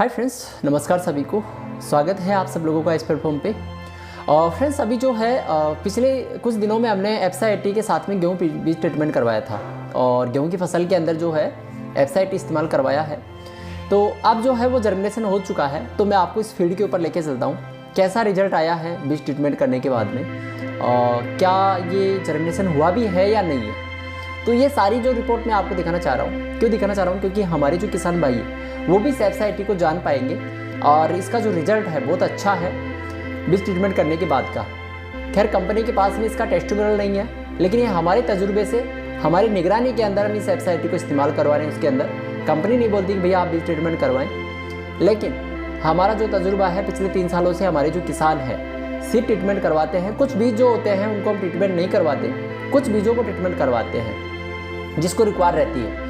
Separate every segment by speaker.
Speaker 1: Hi friends, नमस्कार सभी को। स्वागत है आप सब लोगों का इस प्लेटफॉर्म पे। और फ्रेंड्स अभी जो है पिछले कुछ दिनों में हमने एप्सा 80 के साथ में गेहूँ बीज ट्रीटमेंट करवाया था और गेहूँ की फसल के अंदर जो है एप्सा 80 इस्तेमाल करवाया है। तो अब जो है वो जर्मिनेशन हो चुका है। तो मैं आपको इस फील्ड के ऊपर लेके चलता हूँ, कैसा रिजल्ट आया है बीज ट्रीटमेंट करने के बाद में, और क्या ये जर्मिनेशन हुआ भी है या नहीं है। तो ये सारी जो रिपोर्ट मैं आपको दिखाना चाह रहा हूँ। क्यों दिखाना चाह रहा हूँ? क्योंकि हमारे जो किसान भाई है वो भी एप्सा 80 को जान पाएंगे और इसका जो रिजल्ट है बहुत अच्छा है बीज ट्रीटमेंट करने के बाद का। खैर कंपनी के पास में इसका टेस्टिमोनियल नहीं है, लेकिन ये हमारे तजुर्बे से हमारी निगरानी के अंदर हम इस एप्सा 80 को इस्तेमाल करवा रहे हैं। उसके अंदर कंपनी नहीं बोलती कि भैया आप बीज ट्रीटमेंट करवाएं, लेकिन हमारा जो तजुर्बा है पिछले 3 सालों से हमारे जो किसान है सीड ट्रीटमेंट करवाते हैं। कुछ बीज जो होते हैं उनको हम ट्रीटमेंट नहीं करवाते, कुछ बीजों को ट्रीटमेंट करवाते हैं जिसको रिक्वायर रहती है।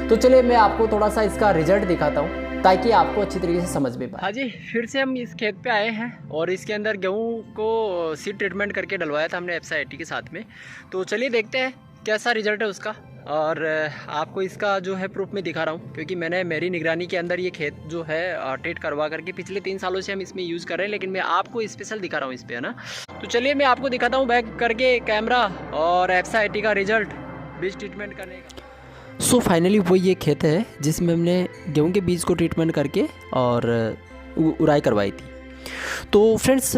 Speaker 1: तो चलिए मैं आपको थोड़ा सा इसका रिजल्ट दिखाता हूँ ताकि आपको अच्छी तरीके से समझ में पाए। हाँ जी, फिर से हम इस खेत पे आए हैं और इसके अंदर गेहूँ को सीड ट्रीटमेंट करके डलवाया था हमने एप्सा 80 के साथ में। तो चलिए देखते हैं कैसा रिजल्ट है उसका, और आपको इसका जो है प्रूफ में दिखा रहा हूँ क्योंकि मैंने मेरी निगरानी के अंदर ये खेत जो है ट्रीट करवा करके पिछले 3 सालों से हम इसमें यूज़ कर रहे हैं, लेकिन मैं आपको स्पेशल दिखा रहा हूँ इस पर, है ना। तो चलिए मैं आपको दिखाता हूँ बैक करके कैमरा और एप्सा 80 का रिजल्ट बीज ट्रीटमेंट करने का। सो फाइनली वो ये खेत है जिसमें हमने गेहूं के बीज को ट्रीटमेंट करके और उड़ाई करवाई थी। तो फ्रेंड्स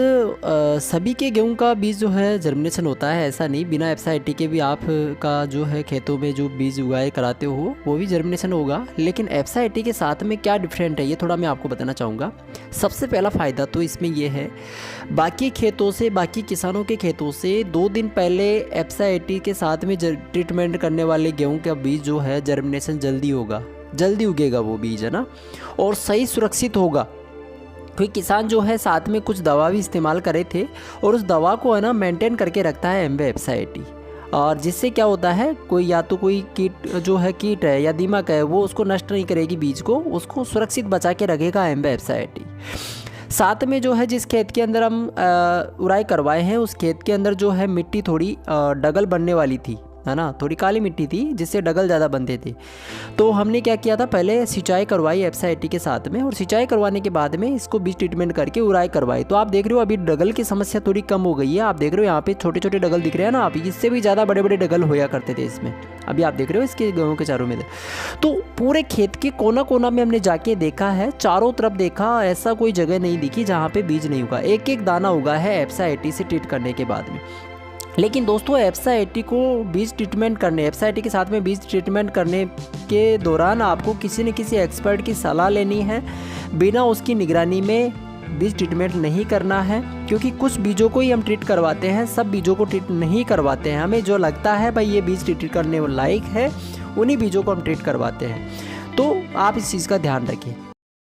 Speaker 1: सभी के गेहूं का बीज जो है जर्मिनेशन होता है, ऐसा नहीं। बिना एप्सा 80 के भी आप का जो है खेतों में जो बीज उगाए कराते हो वो भी जर्मिनेशन होगा, लेकिन एप्सा 80 के साथ में क्या डिफरेंट है ये थोड़ा मैं आपको बताना चाहूँगा। सबसे पहला फ़ायदा तो इसमें ये है, बाकी खेतों से, बाकी किसानों के खेतों से 2 दिन पहले एप्सा 80 के साथ में ट्रीटमेंट करने वाले गेहूँ का बीज जो है जर्मिनेशन जल्दी होगा, जल्दी उगेगा वो बीज, है ना, और सही सुरक्षित होगा। क्योंकि किसान जो है साथ में कुछ दवा भी इस्तेमाल करे थे और उस दवा को है ना मेंटेन करके रखता है एप्सा 80, और जिससे क्या होता है कोई या तो कोई कीट जो है, कीट है या दीमक है, वो उसको नष्ट नहीं करेगी बीज को, उसको सुरक्षित बचा के रखेगा एप्सा 80। साथ में जो है जिस खेत के अंदर हम उड़ाई करवाए हैं उस खेत के अंदर जो है मिट्टी थोड़ी डगल बनने वाली थी, है ना, थोड़ी काली मिट्टी थी जिससे डगल ज़्यादा बनते थे। तो हमने क्या किया था, पहले सिंचाई करवाई एप्सा 80 के साथ में, और सिंचाई करवाने के बाद में इसको बीज ट्रीटमेंट करके उड़ाई करवाई। तो आप देख रहे हो अभी डगल की समस्या थोड़ी कम हो गई है। आप देख रहे हो यहाँ पे छोटे छोटे डगल दिख रहे हैं ना, आप इससे भी ज़्यादा बड़े बड़े डगल होया करते थे इसमें। अभी आप देख रहे हो इसके गेहूँ के चारों में। तो पूरे खेत के कोना कोना में हमने जाके देखा है, चारों तरफ देखा, ऐसा कोई जगह नहीं दिखी जहाँ पे बीज नहीं उगा। एक एक दाना उगा है एप्सा 80 से ट्रीट करने के बाद में। लेकिन दोस्तों एप्सा 80 को बीज ट्रीटमेंट करने, एप्सा 80 के साथ में बीज ट्रीटमेंट करने के दौरान आपको किसी न किसी एक्सपर्ट की सलाह लेनी है। बिना उसकी निगरानी में बीज ट्रीटमेंट नहीं करना है, क्योंकि कुछ बीजों को ही हम ट्रीट करवाते हैं, सब बीजों को ट्रीट नहीं करवाते हैं। हमें जो लगता है भाई ये बीज ट्रीट करने लायक है उन्हीं बीजों को हम ट्रीट करवाते हैं। तो आप इस चीज़ का ध्यान रखें।